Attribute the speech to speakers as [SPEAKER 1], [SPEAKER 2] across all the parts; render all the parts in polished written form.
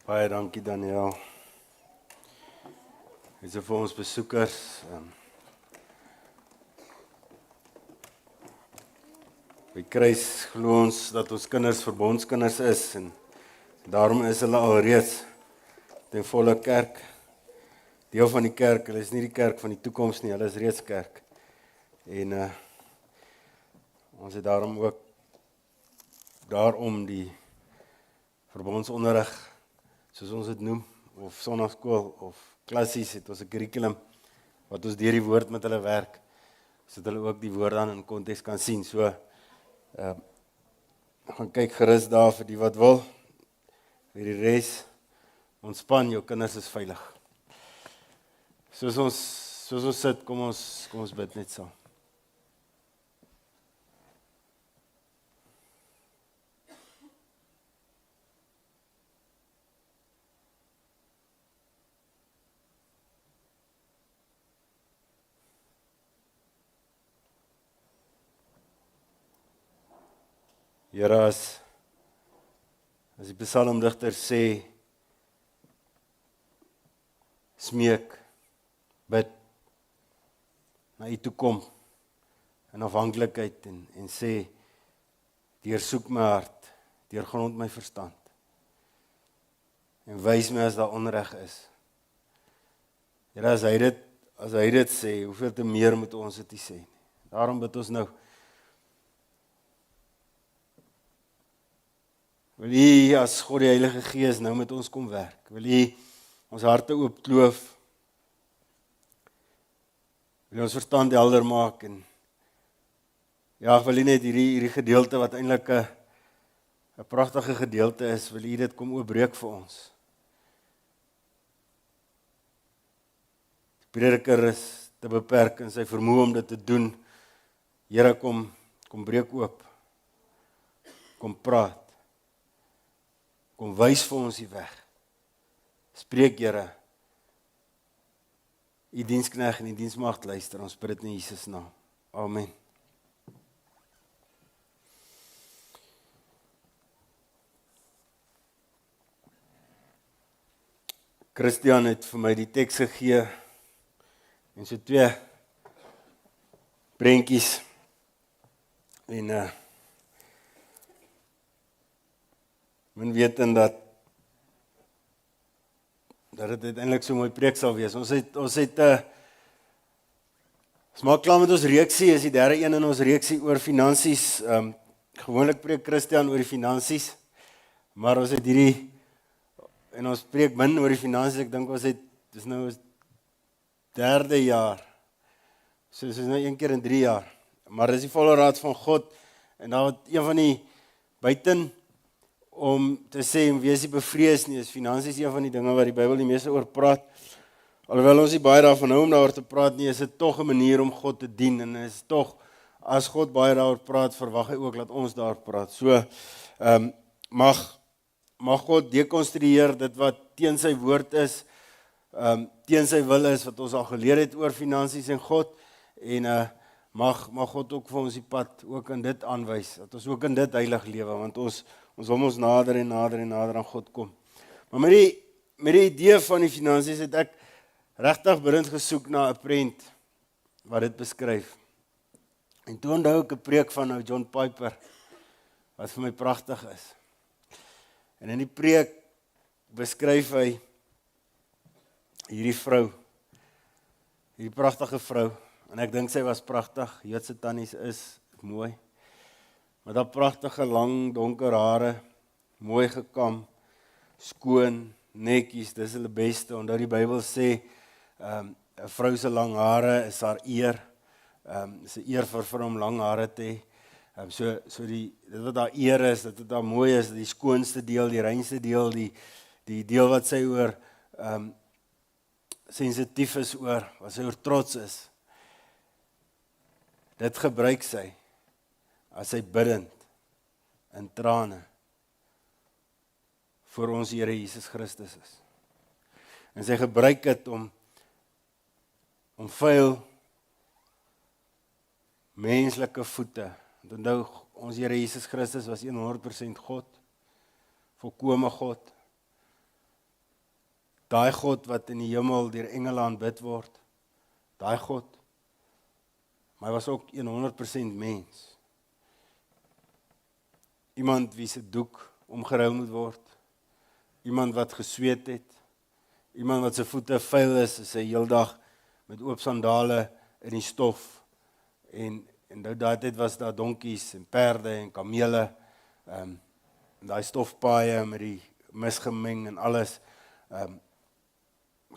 [SPEAKER 1] Baie dankie Daniel. Dis vir ons besoekers. By Kruis glo ons dat ons kinders verbondskinders is en daarom is hulle alreeds ten volle kerk. Deel van die kerk, hulle is nie die kerk van die toekoms nie, hulle is reeds kerk. En ons het daarom die verbondsonderrig, soos ons dit noem, of sonnaarskool of klassies, het ons 'n kurrikulum wat ons deur die woord met hulle werk, sodat hulle ook die woord dan in konteks kan sien. So gaan kyk gerus daar vir die wat wil. Vir die res, ontspan, jou kinders is veilig. Soos ons sit, kom ons bid net saam. Here, as die psalmdigter sê, smeek, bid, na U toe kom, in afhanklikheid en sê, deursoek my hart, deurgrond my verstand, en wys my as daar onreg is. Here, as hy dit sê, hoeveel te meer moet ons dit nie sê nie. Daarom bid ons nou, wil U as God die Heilige Gees nou met ons kom werk. Wil U ons harte oopkloof. Wil U ons verstand helder maak en wil U net hierdie gedeelte wat eintlik 'n pragtige gedeelte is, wil U dit kom oopbreek vir ons. Die prediker is te beperk in sy vermoë om dit te doen. Here, kom breek oop. Kom praat. Kom wys vir ons die weg. Spreek, Here. U diensknegt en die diensmagd luister. Ons bid dit in Jesus naam. Amen. Christian het vir my die teks gegee en so 2 prentjies en men weet dat dit uiteindelik so 'n mooi preek sal wees. Ons maak klaar met ons reeksie, is die derde een in ons reeksie oor finansies. Gewoonlik preek Christian oor die finansies, maar ons het en ons preek min oor die finansies. Ek dink dis nou ons 3de jaar. So is nou 1 keer in 3 jaar. Maar dis die volle raad van God en dan een van die buiten om te sê, wees nie bevrees nie, is finansies een van die dinge wat die Bybel die meeste oor praat. Alhoewel ons nie baie daarvan hou om daaroor te praat nie, is dit tog 'n manier om God te dien, en is tog, as God baie daaroor praat, verwag hy ook dat ons daaroor praat. So, mag God dekonstrueer dit wat teen sy woord is, teen sy wil is, wat ons al geleer het oor finansies en God, en mag God ook vir ons die pad ook in dit aanwys, dat ons ook in dit heilig lewe, want ons wil ons nader en nader en nader aan God kom. Maar met die idee van die finansies het ek regtig bidend gesoek na 'n prent wat dit beskryf. En toe onthou ek 'n preek van ou John Piper wat vir my pragtig is. En in die preek beskryf hy hierdie vrou, hierdie pragtige vrou, en ek dink sy was pragtig. Joodse tannies is mooi. Met haar pragtige lang donker hare, mooi gekam, skoon, netjies, dis hulle beste. Onthou die Bybel sê 'n vrou se lang hare is haar eer. Is 'n eer vir hom lang hare te hê. So dit wat haar eer is, dit wat haar mooi is, die skoonste deel, die reinste deel, die deel wat sy oor sensitief is oor, wat sy oor trots is. Dit gebruik sy as sy bidend in trane vir ons Here Jesus Christus is. En sy gebruik dit om vuil menslike voete. Onthou, ons Here Jesus Christus was 100% God, volkome God. Daai God wat in die hemel deur engele aanbid word, daai God, maar hy was ook 100% mens. Iemand wie se doek omgeruil moet word, iemand wat gesweet het, iemand wat sy voete vuil is, sy heeldag met oop sandale in die stof, en daai tyd was daar donkies en perde en kamele, en daai stofpaaie met die misgemeng en alles,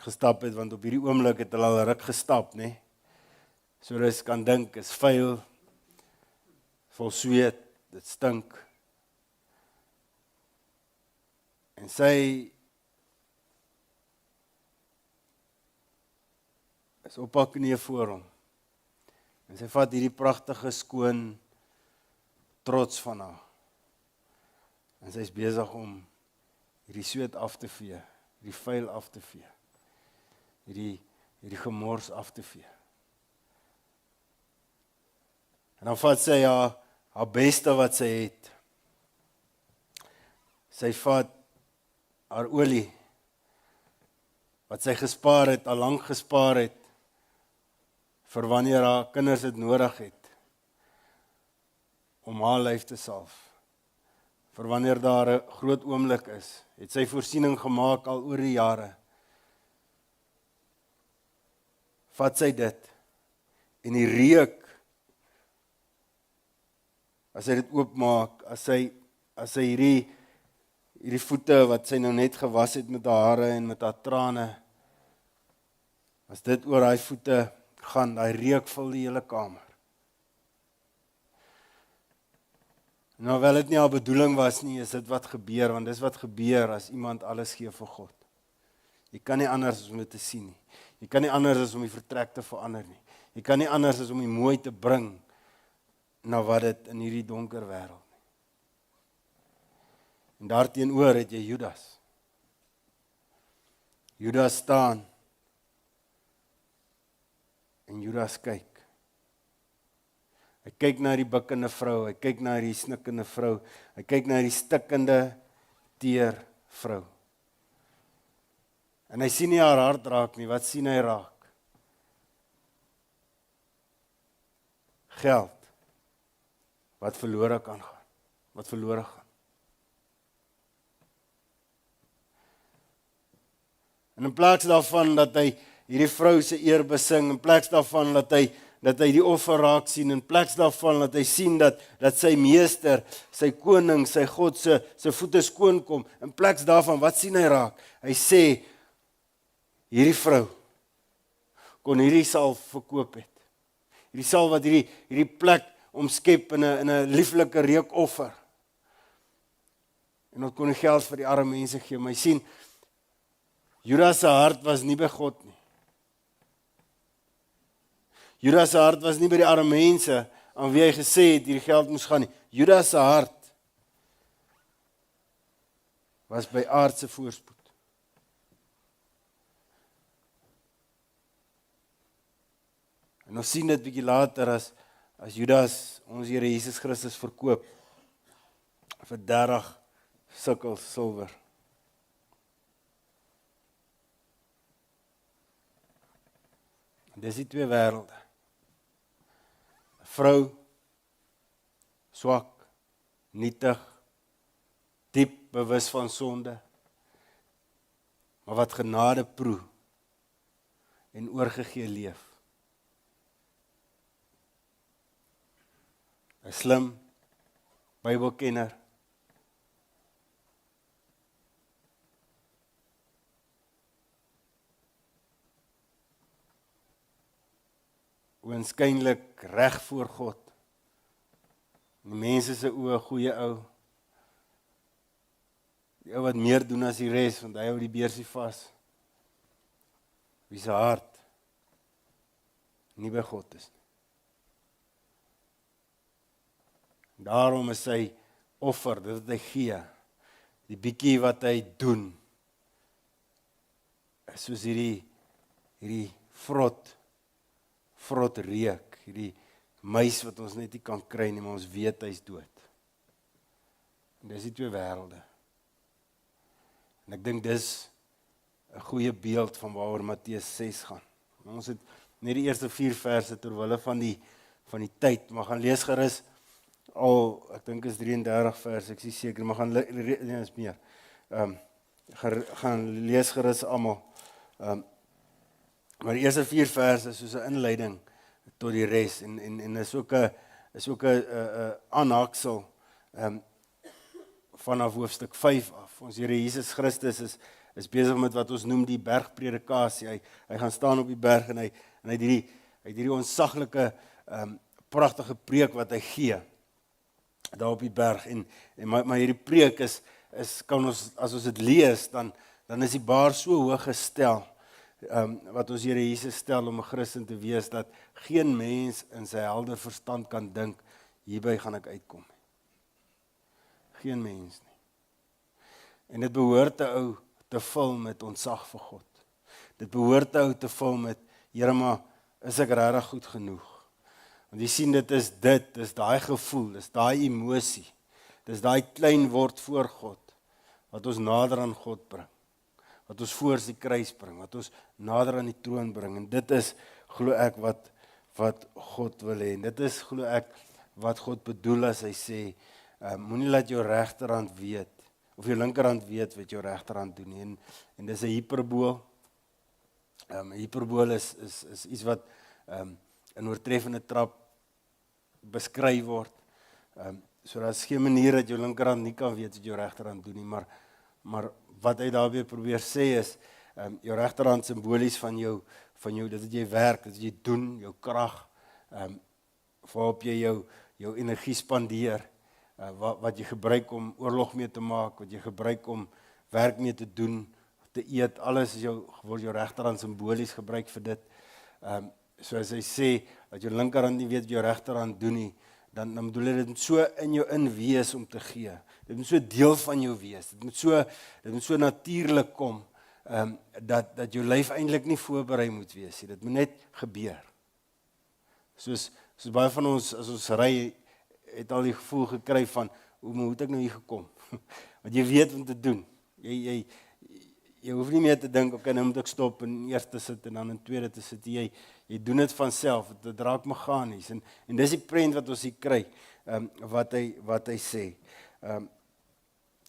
[SPEAKER 1] gestap het, want op hierdie oomblik het hulle al ruk gestap, né? So jy kan dink, is vuil, vol sweet, dit stink. En sy is op haar knieë voor hom. En sy vat hierdie pragtige skoon trots van haar. En sy is besig om hierdie sweet af te vee, hierdie vuil af te vee, hierdie gemors af te vee. En dan vat sy haar beste wat sy het. Sy vat haar olie, wat sy gespaar het, al lank gespaar het, vir wanneer haar kinders dit nodig het, om haar lyf te salf. Vir wanneer daar 'n groot oomblik is, het sy voorsiening gemaak al oor die jare. Vat sy dit, en die reuk, as sy dit oopmaak, as sy hierdie voete wat sy nou net gewas het met haar hare en met haar trane, as dit oor haar voete gaan, daai reuk vul die hele kamer. Nou wel dit nie haar bedoeling was nie, is dit wat gebeur, want dis wat gebeur as iemand alles gee vir God. Jy kan nie anders as om dit te sien nie. Jy kan nie anders as om die vertrek te verander nie. Jy kan nie anders as om die mooi te bring na wat dit in hierdie donker wêreld nie. En daarteenoor het jy Judas. Judas staan en Judas kyk. Hy kyk na die bukkende vrou, hy kyk na die snikkende vrou, hy kyk na die stikkende teer vrou. En hy sien nie haar hart raak nie, wat sien hy raak? Geld, wat verlore kan gaan, wat verlore gaan. En in plaas daarvan dat hy hierdie vrou se eer besing, in plaas daarvan dat hy die offer raak sien, in plaas daarvan dat hy sien dat sy meester, sy koning, sy God se voete skoon kom, in plaas daarvan, wat sien hy raak? Hy sê, hierdie vrou kon hierdie salf verkoop het. Hierdie salf wat hierdie plek omskep in 'n lieflike reukoffer. En ons kon die geld vir die arme mense gee, maar jy sien, Judas se hart was nie by God nie. Judas se hart was nie by die arme mense aan wie hy gesê het hierdie geld moes gaan nie. Judas se hart was by aardse voorspoed. En ons sien dit bietjie later as Judas ons Here Jesus Christus verkoop vir 30 sikkel silwer. Dis die twee wêrelde. 'n Vrou, swak, nietig, diep bewus van sonde, maar wat genade proe en oorgegee leef. 'n Slim Bybelkenner, oënskynlik reg voor God. Die mense se oë, goeie ou. Die ou wat meer doen as die res, want hy hou die beursie vas. Wie se hart nie by God is nie. Daarom is sy offer, dit wat hy gee, die bietjie wat hy doen, is soos hierdie vrot reuk, hierdie muis wat ons net nie kan kry nie, maar ons weet hy's dood. En dis die twee wêrelde. En ek dink dis 'n goeie beeld van waaroor Matteus 6 gaan. Maar ons het net die eerste 4 verse terwille van die tyd, maar gaan lees gerus al, ek dink is 33 verse, ek is nie seker, maar nee, is meer. Gaan lees gerus almal. Maar die eerste 4 verse is soos 'n inleiding tot die res en is ook 'n aanhaksel vanaf hoofstuk 5 af. Ons Here Jesus Christus is besig met wat ons noem die bergpredikasie. Hy gaan staan op die berg en hy het hierdie onsaglike pragtige preek wat hy gee daar op die berg maar hierdie preek is kan ons, as ons dit lees, dan is die bar so hoog gestel wat ons Here Jesus stel om 'n Christen te wees, dat geen mens in sy helder verstand kan dink, hierby gaan ek uitkom. Geen mens nie. En dit behoort 'n ou te vul met ontzag vir God. Dit behoort 'n ou te vul met, Here, maar is ek regtig goed genoeg? Want jy sien, dit is daai gevoel, dis daai emosie, dis daai klein word voor God, wat ons nader aan God bring, wat ons voor die kruis bring, wat ons nader aan die troon bring, en dit is, glo ek, wat God wil hê, en dit is, glo ek, wat God bedoel as hy sê, moenie laat jou regterhand weet, of jou linkerhand weet wat jou regterhand doen nie, en dis 'n hiperbool. 'n Hiperbool is iets wat in oortreffende trap beskryf word. So daar's geen manier dat jou linkerhand nie kan weet wat jou regterhand doen nie, maar wat hy daarmee probeer sê is, jou regterhand simbolies van jou dit wat jy werk, dit wat jy doen, jou krag, waarop jy jou energie spandeer, wat jy gebruik om oorlog mee te maak, wat jy gebruik om werk mee te doen, te eet, alles word jou regterhand simbolies gebruik vir dit. So as hy sê, dat jou linkerhand nie weet wat jou regterhand doen nie, dan bedoel hy, dit moet so in jou wees om te gee. Dit moet so deel van jou wees. Dit moet so natuurlik kom, dat jou lyf eintlik nie voorberei moet wees nie. Dit moet net gebeur. Soos baie van ons, as ons ry, het al die gevoel gekry van, hoe moet ek nou hier gekom? Want jy weet wat te doen. Jy hoef nie meer te dink, okay, nou moet ek stop en eerste sit en dan in tweede te sit. Jy doen dit van self, dit raak meganies. En dis die prent wat ons hier kry, wat hy sê.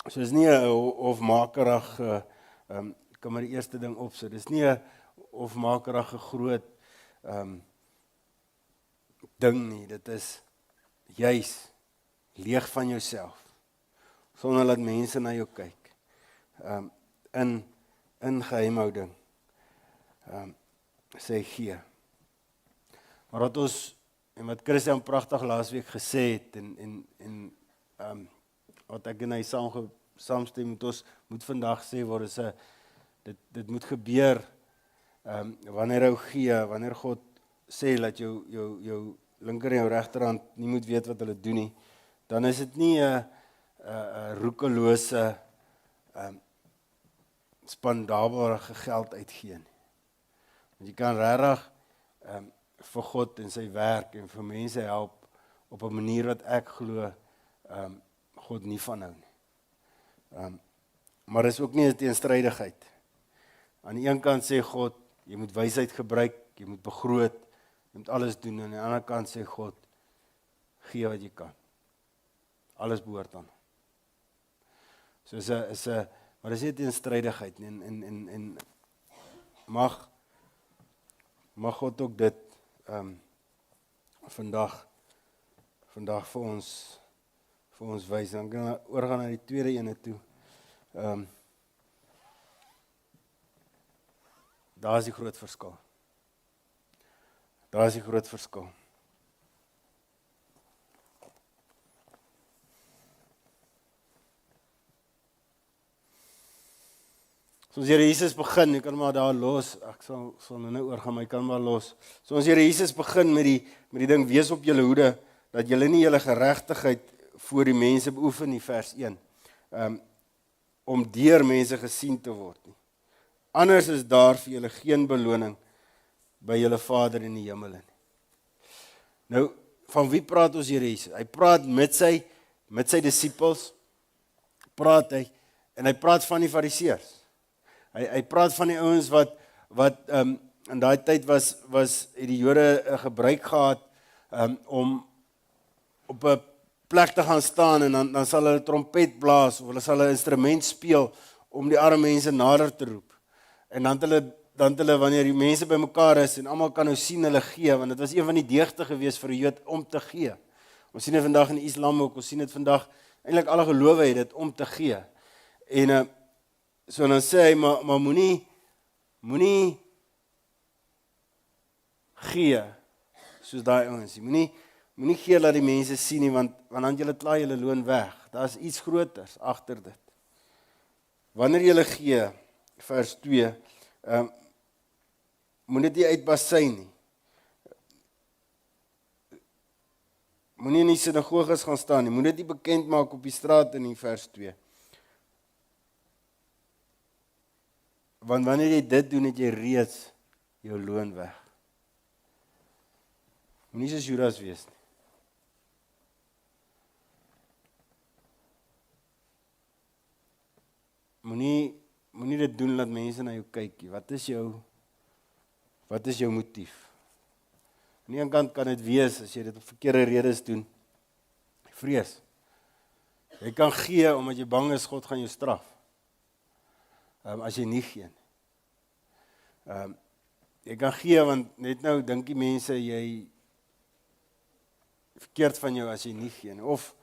[SPEAKER 1] So is nie 'n hofmakerige, kan maar die eerste ding opsit, dis nie 'n hofmakerige groot ding nie, dit is juis leeg van jouself, sonder dat mense na jou kyk, in geheimhouding, sê gee. Maar wat ons, en wat Christian pragtig laasweek gesê het, en wat ek en hy saamstem met ons, moet vandag sê word, is dit moet gebeur, wanneer hy gee, wanneer God sê, dat jou linker en jou regterhand nie moet weet wat hulle doen nie, dan is dit nie 'n roekelose, spandabare geld uitgee nie. Want jy kan regtig vir God en sy werk en vir mense help op 'n manier wat ek glo God nie van hou nie. Maar is ook nie 'n teenstrydigheid. Aan die een kant sê God, jy moet wysheid gebruik, jy moet begroot, jy moet alles doen, en aan die ander kant sê God, gee wat jy kan. Alles behoort aan. So maar is nie 'n teenstrydigheid nie, en mag God ook dit vandag vir ons wys. Dan kan ons oorgaan na die tweede ene toe. Daar is die groot verskil. Daar is die groot verskil. So ons Here Jesus begin, jy kan maar daar los, ek sal nou oorgaan, maar jy kan maar los. So ons Here Jesus begin met die ding, wees op julle hoede, dat julle nie julle geregtigheid voor die mense beoefen nie, vers 1. Om deur mense gesien te word nie. Anders is daar vir julle geen beloning by julle Vader in die hemel nie. Nou, van wie praat ons Here Jesus? Hy praat met sy disippels, praat hy, en hy praat van die Fariseërs. Hy praat van die ouens wat in daai tyd het die Jode 'n gebruik gehad om op 'n plek te gaan staan en dan sal hulle trompet blaas of hulle sal 'n instrument speel om die arme mense nader te roep. En dan het hulle wanneer die mense bymekaar is en almal kan nou sien hulle gee, want dit was een van die deugte gewees vir 'n Jood om te gee. Ons sien dit vandag in die Islam ook, ons sien dit vandag, eintlik alle gelowe het dit om te gee. En so dan sê hy, maar moenie gee soos daai ouens. Moenie gee laat die mense sien nie, want dan julle klaar julle loon weg. Daar's iets groters agter dit. Wanneer julle gee, vers 2, moenie dit uitbasyn nie. Moenie in die sinagoges gaan staan nie. Moenie dit bekend maak op die straat in vers 2. Want wanneer jy dit doen, het jy reeds jou loon weg. Moenie soos Judas wees nie. Moenie dit doen dat mense na jou kyk. Wat is jou motief? Aan die een kant kan dit wees as jy dit op verkeerde redes doen. Vrees. Jy kan gee omdat jy bang is God gaan jou straf. As jy nie gee nie. Jy kan gee want net nou dink die mense jy verkeerd van jou as jy nie gee nie. Of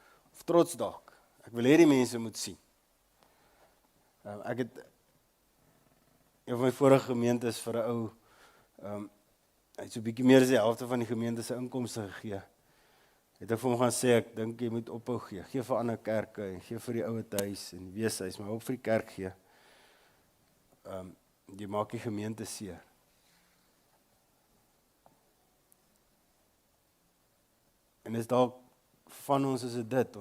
[SPEAKER 1] trots dalk. Ek wil hê die mense moet sien. Ek het een van my vorige gemeentes vir 'n ou, hy het so 'n bietjie meer as die helfte van die gemeente se inkomste gegee. Het ek vir hom gaan sê, ek dink jy moet ophou gee. Gee vir ander kerke en gee vir die ouete huis en weeshuis, maar ook vir die kerk gee. Jy maak die gemeente seer. En is dalk van ons is dit,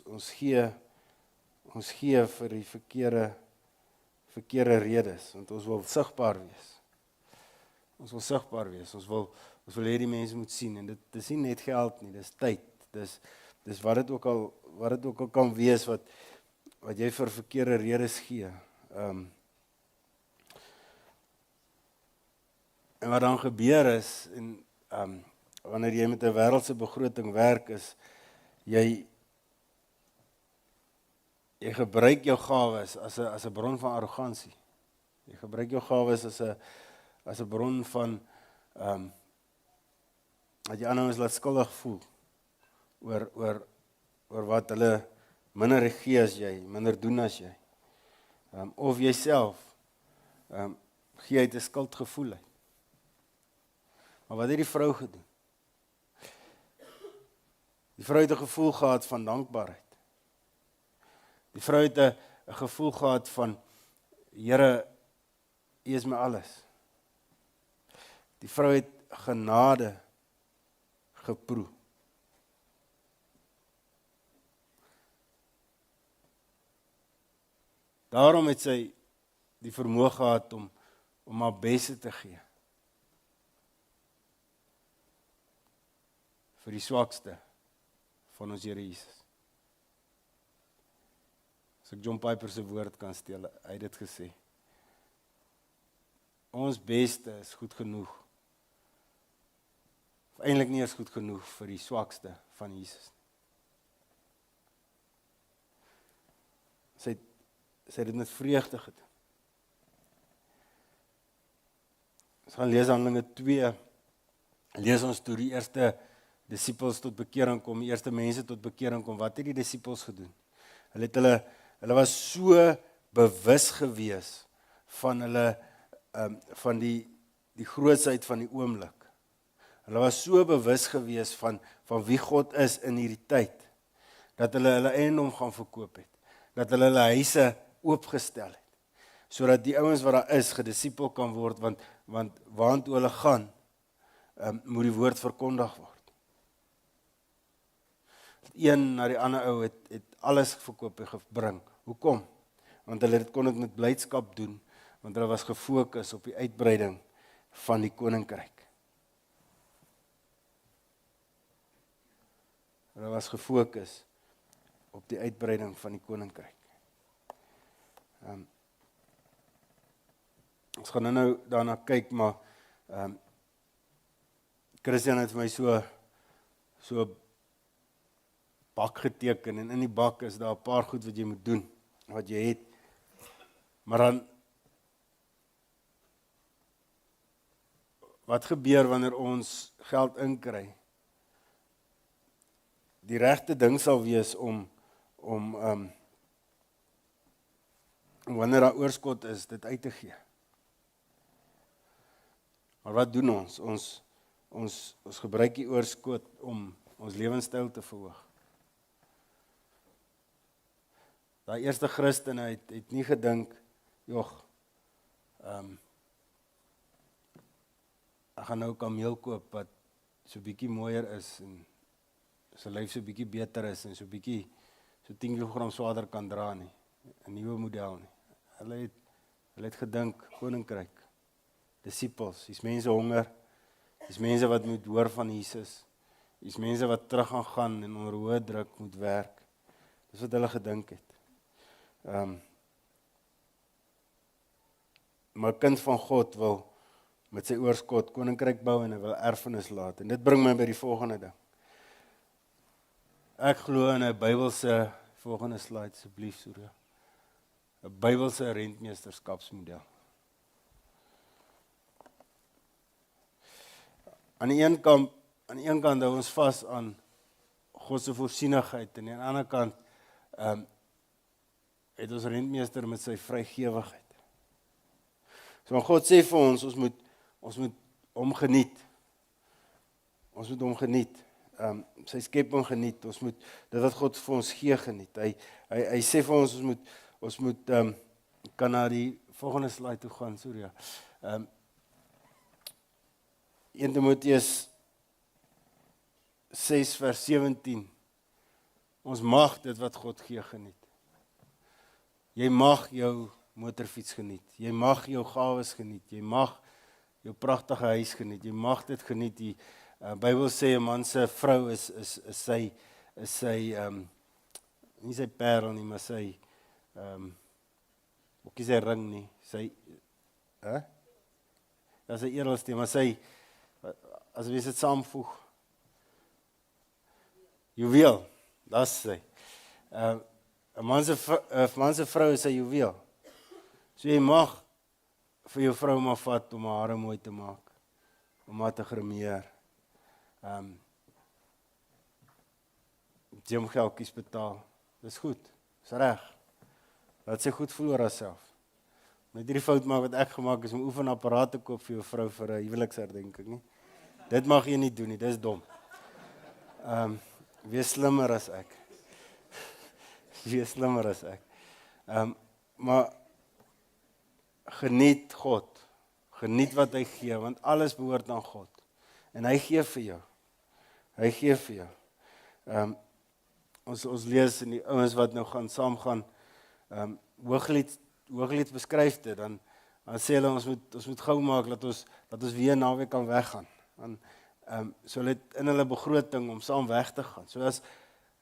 [SPEAKER 1] ons gee vir die verkeerde redes, want ons wil sigbaar wees. Ons wil hê die mense moet sien, en dit is nie net geld nie, dis tyd, dis wat dit ook al kan wees, wat jy vir verkeerde redes gee. En wat dan gebeur is, wanneer jy met 'n wêreldse begroting werk, is jy gebruik jou gawes as 'n bron van arrogansie. Jy gebruik jou gawes as 'n bron van dat jy ander ons laat skuldig voel oor wat hulle minder gee as jy, minder doen as jy. Of jouself gee uit 'n skuldgevoel uit. Maar wat het die vrou gedoen? Die vrou het 'n gevoel gehad van dankbaarheid. Die vrou het 'n gevoel gehad van, Here, U is my alles. Die vrou het genade geproe. Daarom het sy die vermoë gehad om haar beste te gee. Vir die swakste van ons Here Jesus. As ek John Piper se woord kan steel, hy het dit gesê. Ons beste is goed genoeg. Of eintlik nie is goed genoeg vir die swakste van Jesus. Sy het dit met vreugde gedoen. Ons gaan lees Handelinge 2. Lees ons toe die eerste disippels tot bekering kom, die eerste mense tot bekering kom. Wat het die disippels gedoen? Hulle was so bewus gewees van van die grootsheid van die oomblik. Hulle was so bewus gewees van wie God is in hierdie tyd, dat hulle eiendom gaan verkoop het, dat hulle huise oopgestel het, sodat die ouens wat daar is, gedisipel kan word, want waantoe hulle gaan, moet die woord verkondig word. Een na die ander ou het alles verkoop en gebring. Hoekom? Want hulle kon dit met blydskap doen, want hulle was gefokus op die uitbreiding van die koninkryk. Hulle was gefokus op die uitbreiding van die koninkryk. Ons gaan nou daarna kyk, maar Christian het vir my so bak geteken, en in die bak is daar 'n paar goed wat jy moet doen, wat jy het. Maar dan, wat gebeur wanneer ons geld inkry? Die regte ding sal wees om wanneer daar oorskot is, dit uit te gee. Maar wat doen ons? Ons gebruik die oorskot om ons lewenstyl te verhoog. Daai eerste Christene het nie gedink, ek gaan nou 'n kameel koop wat so bietjie mooier is en sy lyf so bietjie beter is en so 10 kg swaarder kan dra nie. 'n Nuwe model nie. Hulle het gedink koninkryk, disippels, dis mense honger, dis mense wat moet hoor van Jesus, dis mense wat terug gaan en onder hoë druk moet werk. Dis wat hulle gedink het. Maar 'n kind van God wil met sy oorskot koninkryk bou en hy wil erfenis laat. En dit bring my by die volgende ding. Ek glo in 'n Bybelse, volgende slide asseblief, Surya. 'n Bybelse rentmeesterskapsmodel. Aan die een kant hou ons vas aan God se voorsienigheid en aan die ander kant het ons rentmeester met sy vrygewigheid. So God sê vir ons moet hom geniet. Ons moet hom geniet. Sy skepping geniet. Ons moet dit wat God vir ons gee geniet. Hy sê vir ons moet kan na die volgende slide toe gaan, Surya. 1 Timoteus 6 vers 17. Ons mag dit wat God gee geniet. Jy mag jou motorfiets geniet. Jy mag jou gawes geniet. Jy mag jou pragtige huis geniet. Jy mag dit geniet. Die Bybel sê 'n man se vrou is sy nie sy parel nie, maar sy ook nie sy ring nie. Sy Dis 'n edelste, maar sy as jy dit saamvoeg. Juweel, dis sy. 'n man se vrou is sy juweel. So jy mag vir jou vrou maar vat om haar hare mooi te maak, om haar te grimeer. Gymgeldjies betaal. Dis goed. Dis reg. Laat sy goed voel oor haarself. Net hierdie fout maak wat ek gemaak is om oefenapparaat te koop vir jou vrou vir 'n huweliksherdenking nie. Dit mag jy nie doen nie, dis dom. Wees slimmer as ek. Wees slimmer as ek. Maar geniet God. Geniet wat hy gee, want alles behoort aan God. En hy gee vir jou. Hy gee vir jou. Ons lees in die ouens wat nou saam gaan, Hooglied beskryf dit, dan sê hulle ons moet gou maak dat ons weer naweek kan weggaan. So hulle het in hulle begroting om saam weg te gaan.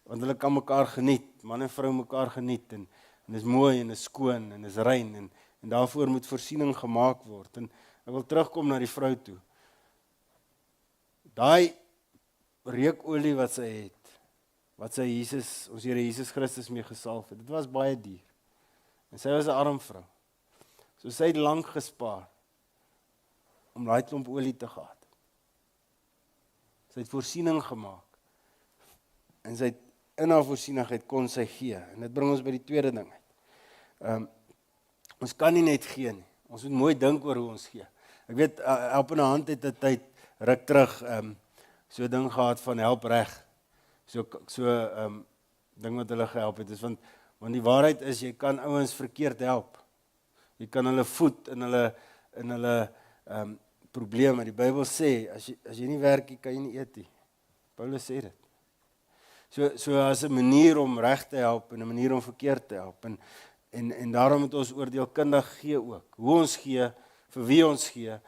[SPEAKER 1] Want hulle kan mekaar geniet, man en vrou mekaar geniet en is mooi en is skoon en is rein en daarvoor moet voorsiening gemaak word. En ek wil terugkom na die vrou toe. Daai reukolie wat sy het, wat sy ons Here Jesus Christus mee gesalf het, dit was baie duur. En sy was 'n arm vrou. So sy het lank gespaar om daai klomp olie te gehad. Sy het voorsiening gemaak. En sy het in haar voorsienigheid kon sy gee. En dit bring ons by die tweede ding uit. Ons kan nie net gee nie. Ons moet mooi dink oor hoe ons gee. Ek weet, Helpende Hand het 'n tyd ruk terug so 'n ding gehad van help reg. So ding wat hulle gehelp het is want die waarheid is jy kan ouens verkeerd help. Jy kan hulle voed in hulle probleme. Die Bybel sê as jy nie werk nie, kan jy nie eet nie. Paulus sê dit. So as 'n manier om reg te help en 'n manier om verkeerd te help en daarom moet ons oordeelkundig gee ook. Hoe ons gee, vir wie ons gee,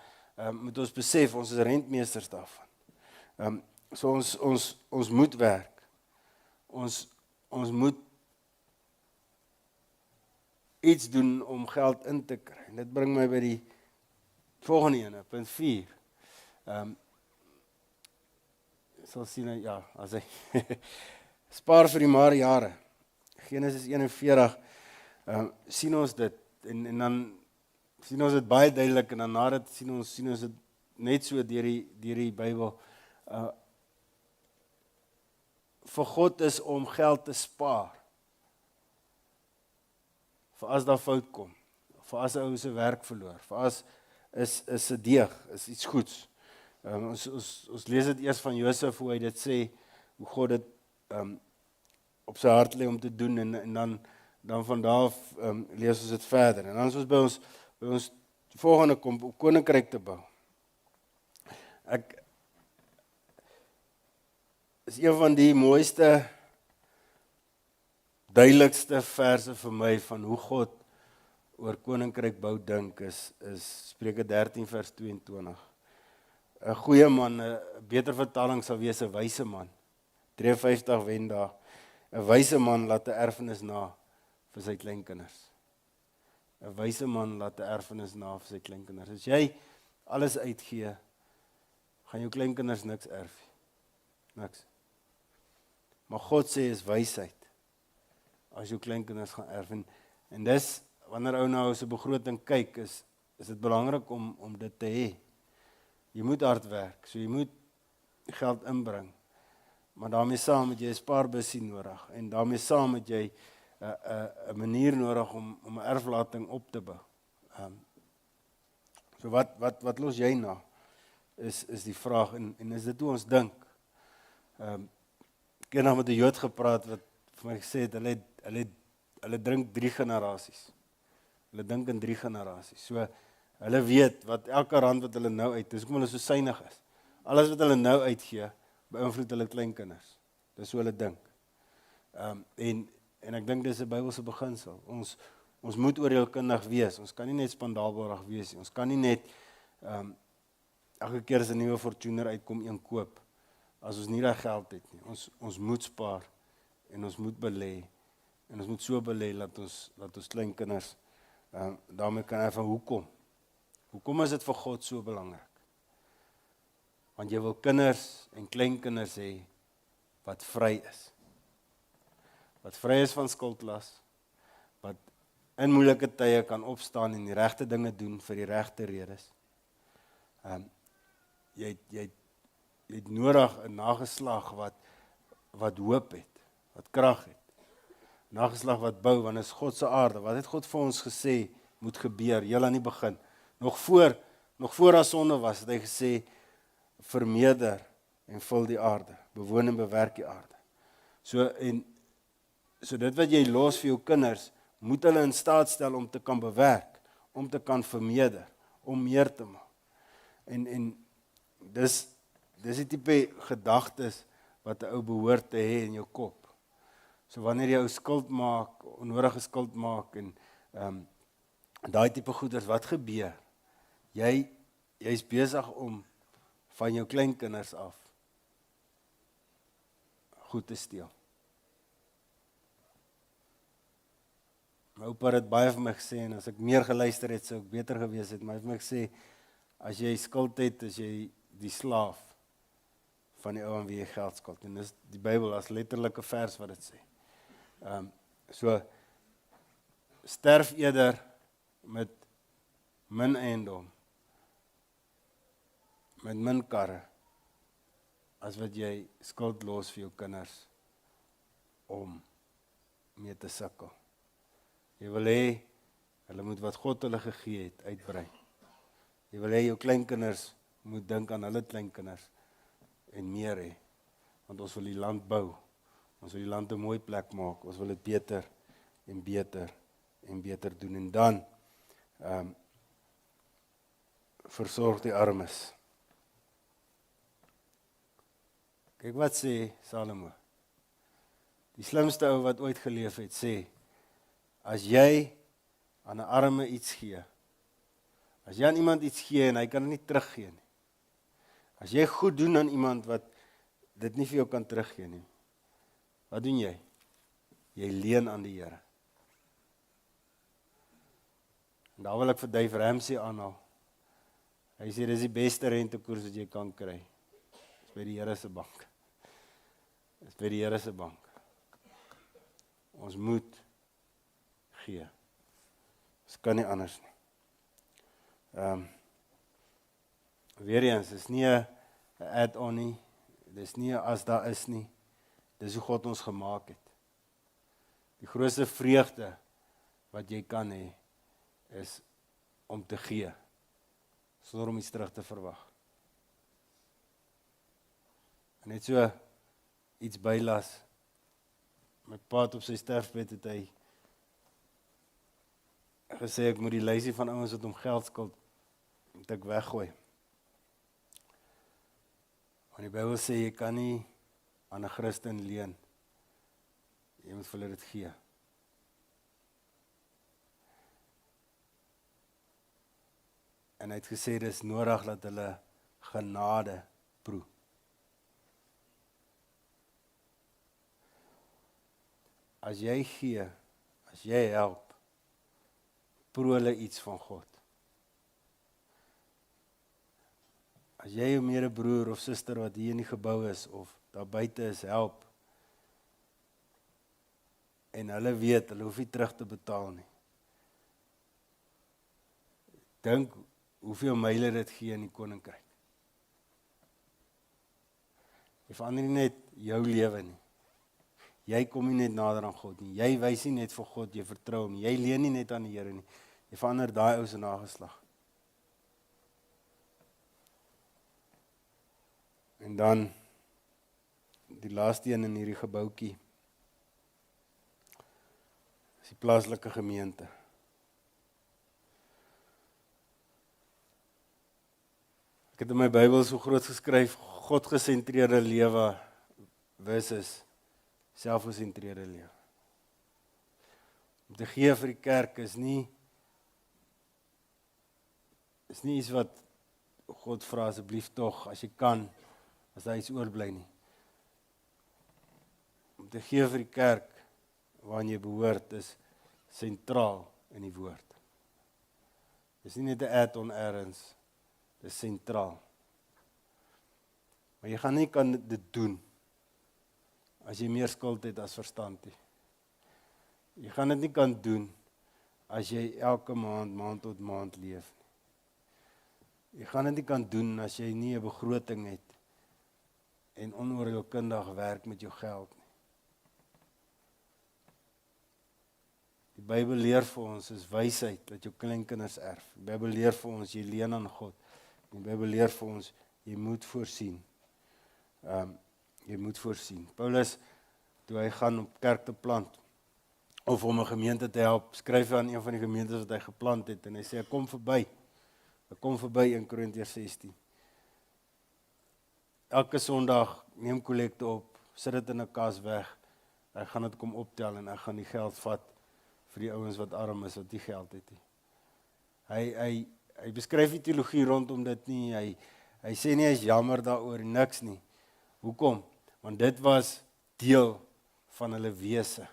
[SPEAKER 1] moet ons besef ons is rentmeesters daarvan. So ons moet werk. Ons moet iets doen om geld in te kry. En dit bring my by die Volgende ene, punt 4. Sal sien, ja, as hy spaar vir die maar jare. Genesis 41, sien ons dit, en dan sien ons dit baie duidelik, en dan nadat sien ons dit net so deur die Bybel. Vir God is om geld te spaar, vir as daar fout kom, vir as 'n ou se werk verloor, vir as is 'n deeg, is iets goeds. Ons lees dit eers van Josef, hoe hy dit sê, hoe God dit op sy hart lê om te doen, en dan van daar af lees ons dit verder. En dan is ons by ons volgende kom, om koninkryk te bou. Is een van die mooiste, duidelikste verse vir my van hoe God oor koninkryk bou dink is Spreuke 13 vers 22. 'n Goeie man, 'n beter vertaling sal wees 'n wyse man. 53 wen daar. 'n Wyse man laat 'n erfenis na vir sy kleinkinders. 'n Wyse man laat 'n erfenis na vir sy kleinkinders. As jy alles uitgee, gaan jou kleinkinders niks erf. Niks. Maar God sê is wysheid as jou kleinkinders gaan erf. En dis, wanneer ou na sy begroting kyk, is dit belangrik om dit te hê. Jy moet hard werk, so jy moet geld inbring. Maar daarmee saam het jy 'n spaarbusie nodig, en daarmee saam het jy 'n manier nodig om 'n erflating op te bou. So wat los jy na, is die vraag, en is dit hoe ons dink? Ek het nog met 'n Jood gepraat wat vir my gesê het, hulle drink 3 generasies. Hulle dink in 3 generasies. So hulle weet wat elke rand wat hulle nou uit, dis hoekom hulle so suinig is. Alles wat hulle nou uitgee, beïnvloed hulle kleinkinders. Dis hoe hulle dink. En ek dink dis 'n Bybelse beginsel. Ons moet oordeelkundig wees. Ons kan nie net spandaalbarig wees nie. Ons kan nie net elke keer as 'n nuwe Fortuner uitkom, een koop, as ons nie daai geld het nie. Ons moet spaar, en ons moet belê, en ons moet so belê dat ons kleinkinders daarmee kan ervaar. Hoekom is dit vir God so belangrik? Want jy wil kinders en kleinkinders hê wat vry is. Wat vry is van skuldlas, wat in moeilike tye kan opstaan en die regte dinge doen vir die regte redes. Jy het nodig 'n nageslag wat hoop het, wat krag het. Nageslag wat bou, want is God se aarde. Wat het God vir ons gesê moet gebeur heel aan die begin? Nog voor daar sonde was, het hy gesê, vermeerder en vul die aarde, bewoon en bewerk die aarde. So dit wat jy los vir jou kinders, moet hulle in staat stel om te kan bewerk, om te kan vermeerder, om meer te maak. En dis die tipe gedagtes wat 'n ou behoort te hê in jou kop. So wanneer jy ou skuld maak, onnodige skuld maak, en daai tipe goeders, wat gebeur? Jy's besig om van jou kleinkinders af goed te steel. My oupa het baie vir my gesê, en as ek meer geluister het, sou ek beter gewees het, maar hy het my gesê, as jy skuld het, is jy die slaaf van die ou aan wie jy geld skuld. En dis die Bybel, as letterlike vers wat dit sê. So, sterf eerder met min eiendom, met min karre, as wat jy skuld los vir jou kinders om mee te sukkel. Jy wil hê, hulle moet wat God hulle gegee het, uitbrei. Jy wil hê jou kleinkinders moet dink aan hulle kleinkinders en meer hê, want ons wil die land bou, ons wil die land 'n mooi plek maak, ons wil dit beter en beter en beter doen, en dan versorg die armes. Kyk wat sê Salomo. Die slimste ou wat ooit geleef het, sê, as jy aan 'n arme iets gee, as jy aan iemand iets gee en hy kan dit nie teruggee nie, as jy goed doen aan iemand wat dit nie vir jou kan teruggee nie, wat doen jy? Jy leen aan die Here. En daar wil ek vir Dave Ramsey aanhaal. Hy sê dis die beste rentekoers wat jy kan kry. Dis by die Here se bank. Dis by die Here se bank. Ons moet gee. Ons kan nie anders nie. Weer eens, dis nie 'n add-on nie. Dis nie 'n as daar is nie. Dis hoe God ons gemaak het. Die grootste vreugde wat jy kan hê, is om te gee, sonder om iets terug te verwag. En net so iets bylas. My pa het op sy sterfbed het hy gesê ek moet die lysie van ouens wat hom geld skuld, moet ek weggooi. Want die Bybel sê jy kan nie aan 'n Christen leen. Jy moet vir hulle dit gee. En hy het gesê dis nodig dat hulle genade proe. As jy gee, as jy help, proe hulle iets van God. As jy jou medebroer of suster wat hier in die gebou is of daar buite is help, en hulle weet, hulle hoef nie terug te betaal nie. Dink hoeveel myle dit gee in die koninkryk. Jy verander nie net jou lewe nie. Jy kom nie net nader aan God nie. Jy wys nie net vir God, jy vertrou hom. Jy leen nie net aan die Here nie. Jy verander daai ou se nageslag. En dan die laaste een in hierdie gebouetjie is die plaaslike gemeente. Ek het in my Bybel so groot geskryf, God-gesentreerde lewe versus selfgesentreerde lewe. Om te gee vir die kerk is nie iets wat God vra asseblief tog, as jy kan, as daar iets oorbly nie. Om te gee vir die kerk waaraan jy behoort is sentraal in die woord. Dis nie net 'n add-on errands, dis sentraal. Maar jy gaan nie kan dit doen as jy meer skuld het as verstand het. Jy gaan dit nie kan doen as jy elke maand tot maand leef nie. Jy gaan dit nie kan doen as jy nie 'n begroting het en onoordeelkundig werk met jou geld nie. Die Bybel leer vir ons is wysheid dat jou kleinkinders erf. Die Bybel leer vir ons jy leen aan God. Die Bybel leer vir ons jy moet voorsien. Jy moet voorsien. Paulus, toe hy gaan om kerk te plant of om 'n gemeente te help, skryf hy aan een van die gemeentes wat hy geplant het en hy sê ek kom verby in Korintiërs 16. Elke Sondag neem kollekte op, sit dit in 'n kas weg. Hy gaan dit kom optel en hy gaan die geld vat vir die ouens wat arm is, wat nie geld het nie. Hy beskryf die teologie rondom dit nie, hy sê nie hy is jammer daaroor, niks nie. Hoekom? Want dit was deel van hulle wese.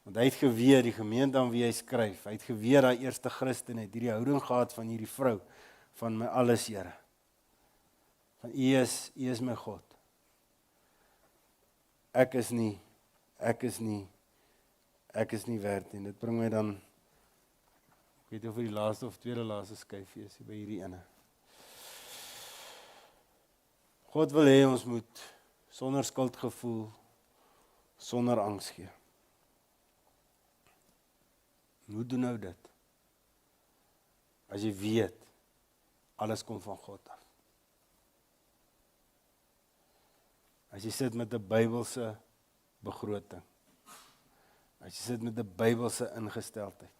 [SPEAKER 1] Want hy het geweet, die gemeente aan wie hy skryf, hy het geweet daai eerste Christen het hierdie houding gehad van hierdie vrou, van my alles Here. Van U is my God. Ek is nie werd nie. Dit bring my dan, ek weet nie of die laaste of tweede laaste skyfie is by hierdie ene. God wil hê ons moet sonder skuldgevoel, sonder angs gee. Hoe doen nou dit? As jy weet, alles kom van God af. As jy sit met 'n Bybelse begroting. As jy sit met 'n Bybelse ingesteldheid.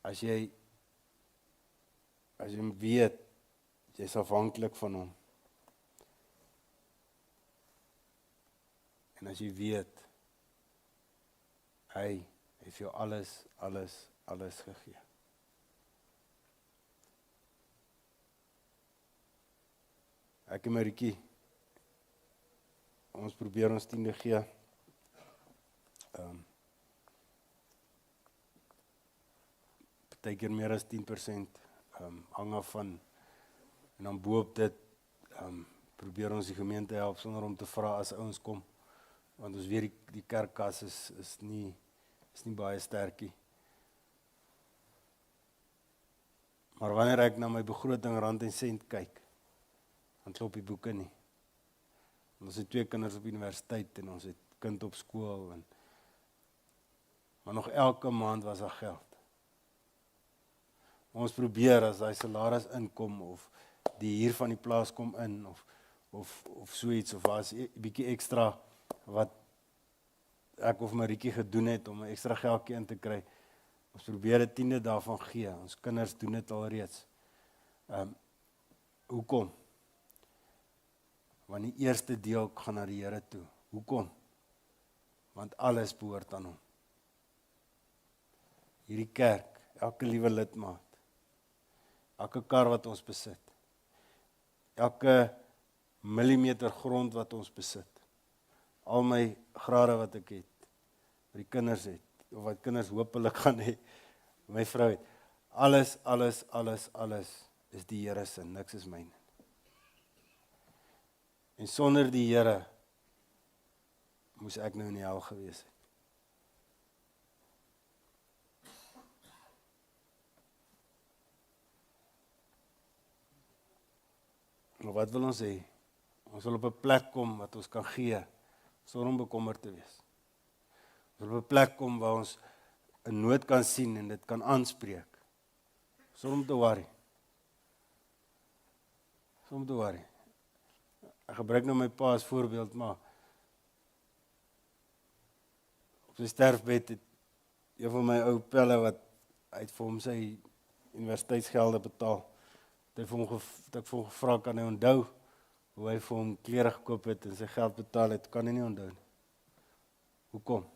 [SPEAKER 1] As jy weet, jy is afhanklik van hom. En as jy weet, hy het jou alles gegee. Ek en Marietjie ons probeer ons 10de gee. Partykeer meer as 10%, hang af van, en dan boop dit, probeer ons die gemeente help sonder om te vra as ouens kom, want ons weet die kerkkas is nie baie sterkie. Maar wanneer ek na my begroting rand en sent kyk, dan klop die boeke nie. Ons het 2 kinders op universiteit en ons het kind op skool, maar nog elke maand was daar geld. Ons probeer as daai salaris inkom, of die huur van die plaas kom in, of so iets, of as 'n bietjie ekstra, wat ek of Marietjie gedoen het, om 'n ekstra geldjie in te kry. Ons probeer 'n 10de daarvan gee, ons kinders doen dit al reeds. Hoekom? Want die eerste deel gaan na die Here toe. Hoekom? Want alles behoort aan hom. Hierdie kerk, elke liewe lidmaat, elke kar wat ons besit, elke millimeter grond wat ons besit, al my grade wat ek het, wat die kinders het, of wat kinders hopelik gaan hê, my vrou het, alles is die Here se, niks is myne. En sonder die Here moes ek nou in die hel gewees het. Maar wat wil ons hê? Ons wil op 'n plek kom wat ons kan gee, sonder om bekommerd te wees. Ons wil op 'n plek kom waar ons 'n nood kan sien en dit kan aanspreek, sonder om te worry. Sonder om te worry. Ek gebruik nou my pa as voorbeeld, maar op sy sterfbed het een van my ou pelle wat uit vir hom sy universiteitsgelde betaal, het ek vir hom gevra, kan hy onthou hoe hy vir hom klere gekoop het en sy geld betaal het, kan hy nie onthou nie. Hoekom?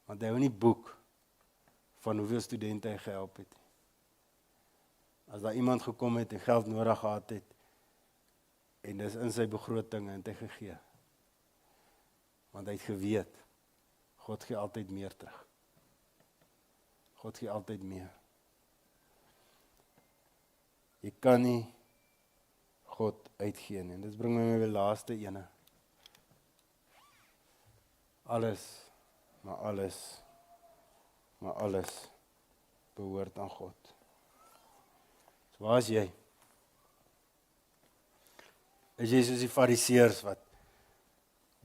[SPEAKER 1] Want hy hou nie boek van hoeveel studente hy gehelp het. As daar iemand gekom het en geld nodig gehad het, en dis in sy begroting en hy gegee. Want hy het geweet, God gee altyd meer terug. God gee altyd meer. Jy kan nie God uitgee nie. En dit bring my by die laaste ene. Alles behoort aan God. So waar is jy? Is jy soos die fariseërs wat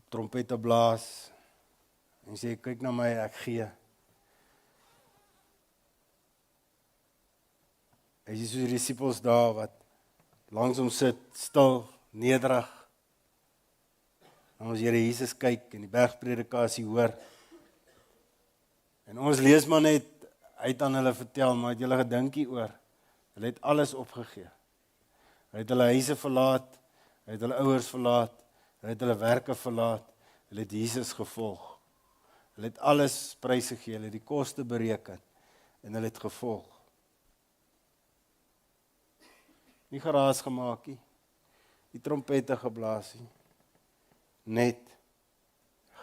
[SPEAKER 1] trompette blaas en sê, kyk na my, ek gee? Is jy soos die disippels daar wat langs hom sit, stil, nederig, en ons Here Jesus kyk en die bergpredikasie hoor, en ons lees maar net, hy het aan hulle vertel, maar het julle gedink hieroor? Hulle het alles opgegee. Hulle het hulle huise verlaat, hulle het hulle ouers verlaat, hulle het hulle werke verlaat, hulle het Jesus gevolg. Hulle het alles prys gegee, hulle het die koste bereken, en hulle het gevolg. Nie geraas gemaak nie, die trompette geblaas nie, net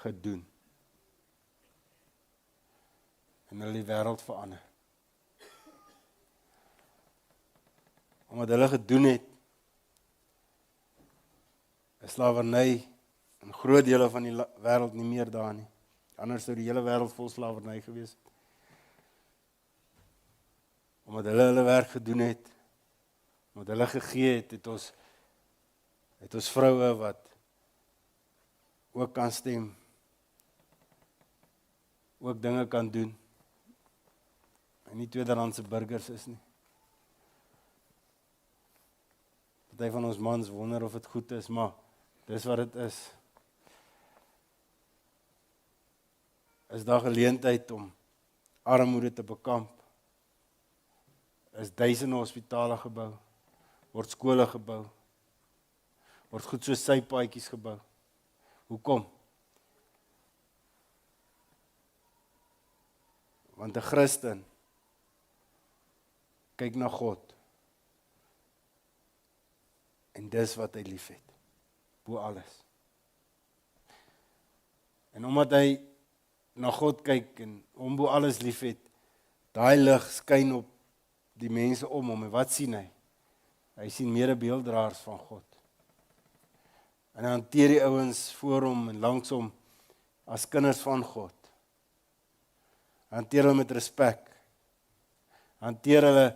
[SPEAKER 1] gedoen. En hulle die wêreld verander. Omdat hulle gedoen het, is slawerny in groot dele van die wêreld nie meer daar nie. Anders sou die hele wêreld vol slawerny gewees het. Omdat hulle werk gedoen het, omdat hulle gegee het, het ons vroue wat ook kan stem, ook dinge kan doen, en nie tweederandse burgers is nie. Party van ons mans wonder of dit goed is, maar dis wat dit is. Is daar geleentheid om armoede te bekamp? Is duisende hospitale gebou, word skole gebou, word goed so sypaadjies gebou. Hoekom? Want 'n Christen kyk na God en dis wat hy liefhet, bo alles. En omdat hy na God kyk en hom bo alles liefhet, daai lig skyn op die mense om hom. En wat sien hy? Hy sien medebeelddraers van God. En hy hanteer die ouens voor hom en langs hom as kinders van God. Hy hanteer hulle met respek. Hy hanteer hulle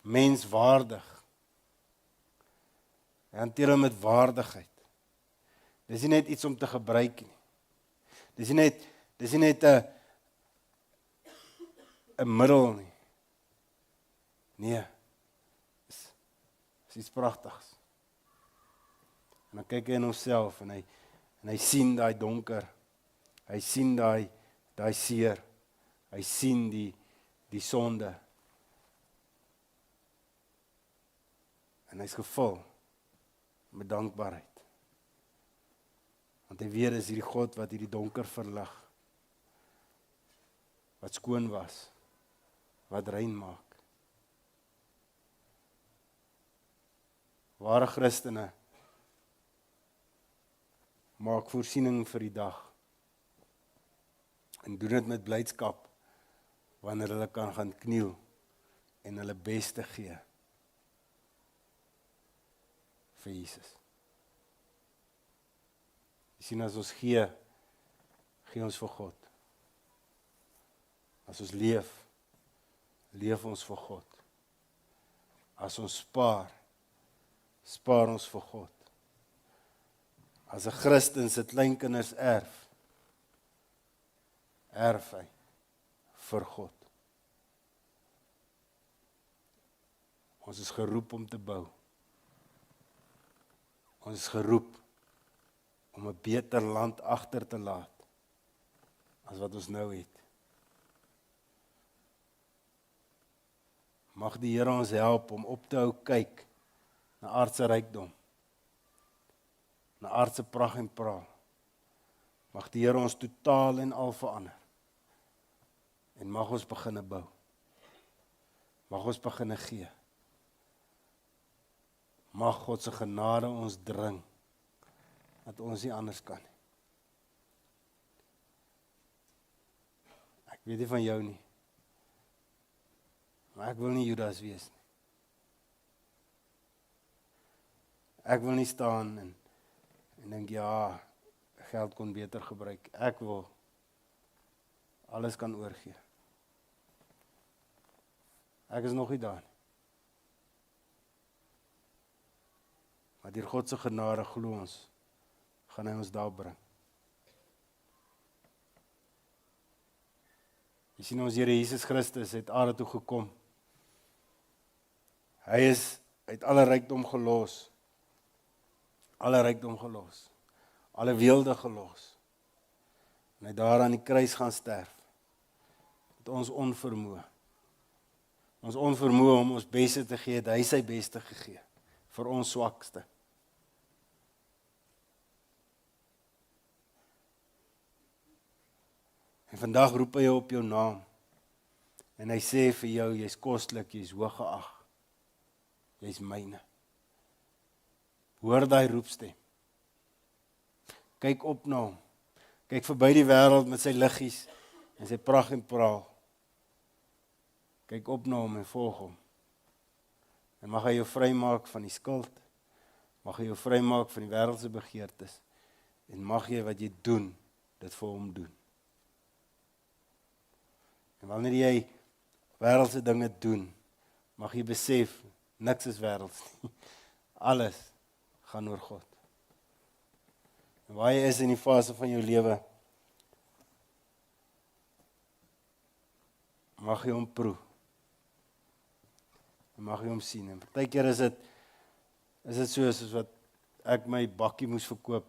[SPEAKER 1] menswaardig. Hy hanteer hulle met waardigheid. Dis nie net iets om te gebruik nie. Dis nie net 'n middel nie. Nee. Dis iets pragtigs. En dan kyk hy in homself en hy sien daai donker. Hy sien daai seer. Hy sien die sonde. En hy's gevul met dankbaarheid. Want hy weet is hierdie God wat hierdie donker verlig. Wat skoon was. Wat rein maak. Ware Christene maak voorsiening vir die dag. En doen dit met blydskap wanneer hulle kan gaan kniel en hulle beste gee vir Jesus. Jy sien, as ons gee ons vir God. As ons leef ons vir God. As ons spaar ons vir God. As 'n Christen se kleinkinders erf hy vir God. Ons is geroep om te bou. Ons is geroep om 'n beter land agter te laat as wat ons nou het. Mag die Here ons help om op te hou kyk na aardse rykdom, na aardse pragt en praal. Mag die Here ons totaal en al verander. En mag ons beginne bou. Mag ons beginne gee. Mag God se genade ons dring, dat ons nie anders kan nie. Ek weet nie van jou nie, maar ek wil nie Judas wees nie. Ek wil nie staan en dink, ja, geld kon beter gebruik. Ek wil alles kan oorgee. Ek is nog nie daar nie. Maar deur God se genade glo ons, gaan hy ons daar bring. Jy sien, ons Here Jesus Christus het aarde toe gekom. Hy is uit alle rykdom gelos. Alle rykdom gelos. Alle weelde gelos. En hy daar aan die kruis gaan sterf. Met ons onvermoë. Ons onvermoë om ons beste te gee, het hy sy beste gegee. Vir ons swakste. En vandag roep hy op jou naam. En hy sê vir jou, jy's kostelik, jy's hooggeag. Jy's myne. Hoor daai roepstem. Kyk op na hom. Kyk verby die wêreld met sy liggies en sy pragt en praal. Kyk op na hom en volg hom. En mag hy jou vrymaak van die skuld. Mag hy jou vrymaak van die wêreldse begeertes. En mag jy wat jy doen, dit vir hom doen. En wanneer jy wêreldse dinge doen, mag jy besef, niks is wêrelds nie. Alles gaan oor God. En waar jy is in die fase van jou lewe, mag jy hom proe. En mag jy hom sien. En partykeer is dit soos wat ek my bakkie moes verkoop,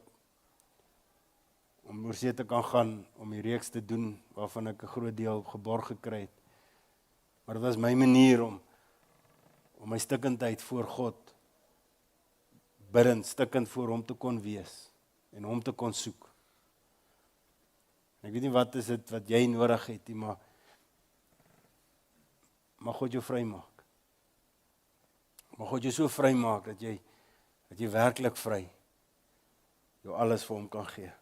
[SPEAKER 1] om oor see te kan gaan, om die reeks te doen, waarvan ek 'n groot deel geborg gekry het. Maar dit was my manier om my stikkendheid voor God, bidend, stikkend voor hom te kon wees, en hom te kon soek. En ek weet nie wat is dit wat jy nodig het, maar God jou vry maak. Mag God jou so vry maak, dat jy werklik vry, jou alles vir hom kan gee.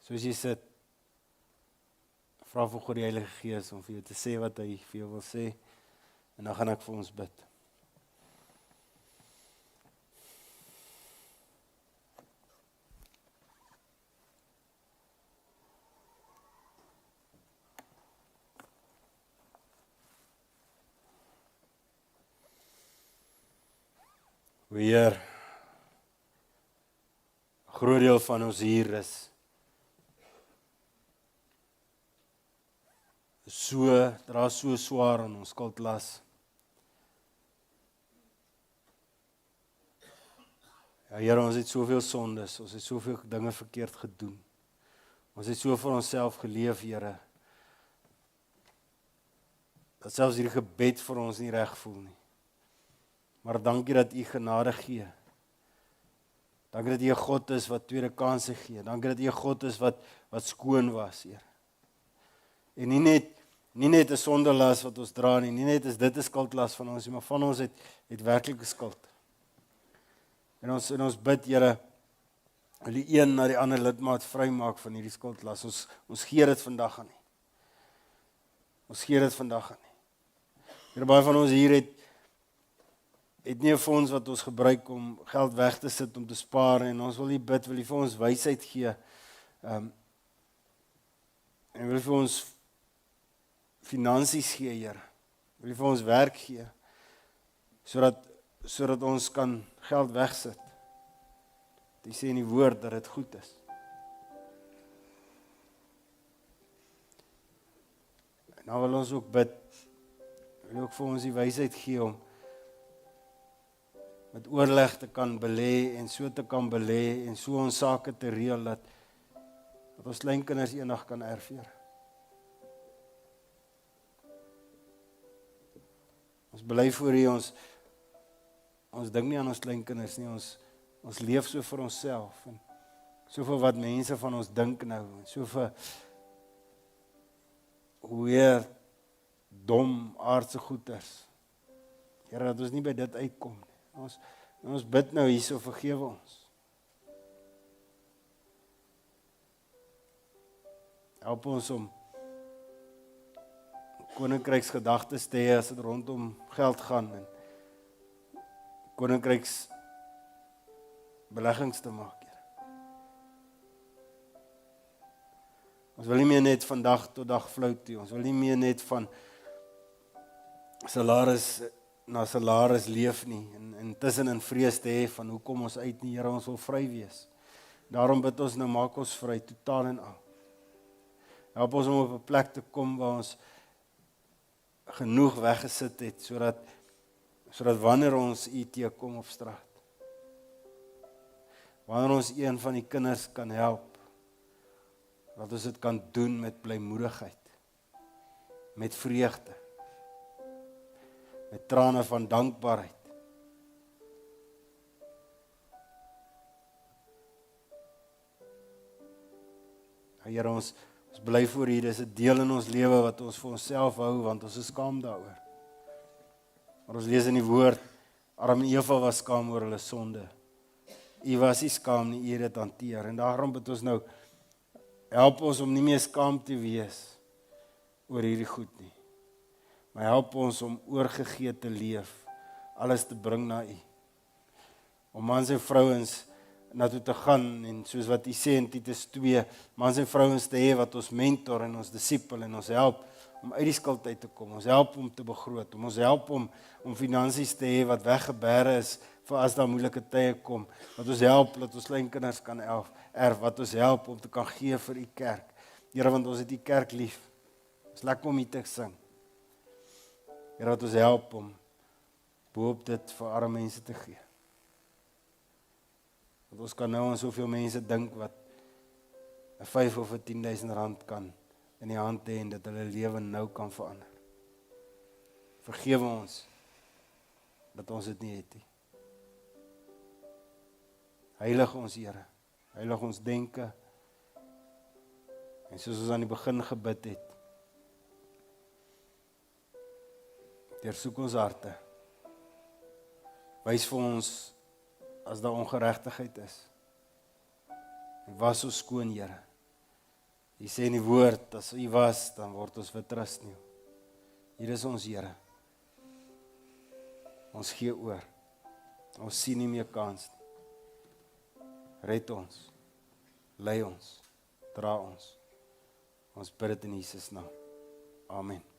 [SPEAKER 1] Soos jy sit, vra vir God die Heilige Gees om vir jou te sê wat hy vir jou wil sê, en dan gaan ek vir ons bid. Heer, 'n groot deel van ons hier is dra so swaar aan ons skuldlas. Ja, Here, ons het soveel sondes, ons het soveel dinge verkeerd gedoen. Ons het so vir onsself geleef, Here, dat selfs hierdie gebed vir ons nie reg voel nie. Maar dankie dat U genade gee. Dankie dat U 'n God is wat tweede kansse gee. Dankie dat U 'n God is wat skoon was, Here. En nie net 'n sondelas wat ons dra nie net is dit 'n skuldlas van ons, maar van ons het werklike skuld. En ons bid, Here, wil die een na die ander lidmaat vrymaak van hierdie skuldlas. Ons gee dit vandag aan U. Ons gee dit vandag aan U. Here, baie van ons hier het nie 'n fonds wat ons gebruik om geld weg te sit om te spaar, en ons wil U bid, wil U vir ons wysheid gee. En wil U vir ons finansies gee, Here. Wil U vir ons werk gee sodat ons kan geld wegsit. U sê in die woord dat dit goed is. En nou wil ons ook bid, wil U ook vir ons die wysheid gee om met oorleg te kan belê en so te kan belê en so ons sake te reël dat ons kleinkinders eendag kan erf, Here. Ons bely voor U, ons dink nie aan ons kleinkinders nie, ons leef so vir onsself en so vir wat mense van ons dink nou en so vir hoe weer dom aardse goeders. Here, dat ons nie by dit uitkom nie. Ons bid nou hierso, vergewe ons. Help ons om koninkryksgedagtes te hê as dit rondom geld gaan en koninkryks beleggings te maak, Here. Ons wil nie meer net van dag tot dag flout nie. Ons wil nie meer net van salaris na salaris leef nie en tussenin vrees te hê van hoe kom ons uit nie, Here, ons wil vry wees. Daarom bid ons nou, maak ons vry totaal en al. Help ons om op 'n plek te kom waar ons genoeg weggesit het sodat wanneer ons U teekom op straat, wanneer ons een van die kinders kan help, dat ons dit kan doen met blymoedigheid, met vreugde, met trane van dankbaarheid. Here, ons bly voor U, dis 'n deel in ons lewe wat ons vir onsself hou, want ons is skaam daaroor. Maar ons lees in die woord, Adam en Eva was skaam oor hulle sonde. U was nie skaam nie, U het dit hanteer. En daarom bid ons nou, help ons om nie meer skaam te wees oor hierdie goed nie. Maar help ons om oorgegee te leef, alles te bring na U. Om mans en vrouens na toe te gaan en soos wat U sê in Titus 2, mans en vrouens te hê wat ons mentor en ons disipel en ons help om uit die skuld uit te kom. Ons help om te begroot, ons help om finansies te hê wat weggebêre is vir as daar moeilike tye kom. Wat ons help dat ons kleinkinders kan erf, wat ons help om te kan gee vir U kerk. Here, want ons het U kerk lief. Ons lekker om U te sing. Here, wat ons help om boop dit vir arme mense te gee. Want ons kan nou aan soveel mense dink wat 'n 5 of 'n 10.000 rand kan in die hand hê en dat hulle lewe nou kan verander. Vergewe ons dat ons dit nie het nie. Heilig ons, Here. Heilig ons denke. En soos ons aan die begin gebid het, deursoek ons harte. Wys vir ons as daar ongeregtigheid is. En was ons skoon, Here. U sê in die woord, as U was, dan word ons vertrus nie. Hier is ons Here. Ons gee oor. Ons sien nie meer kans nie. Red ons. Lei ons. Dra ons. Ons bid dit in Jesus naam. Amen.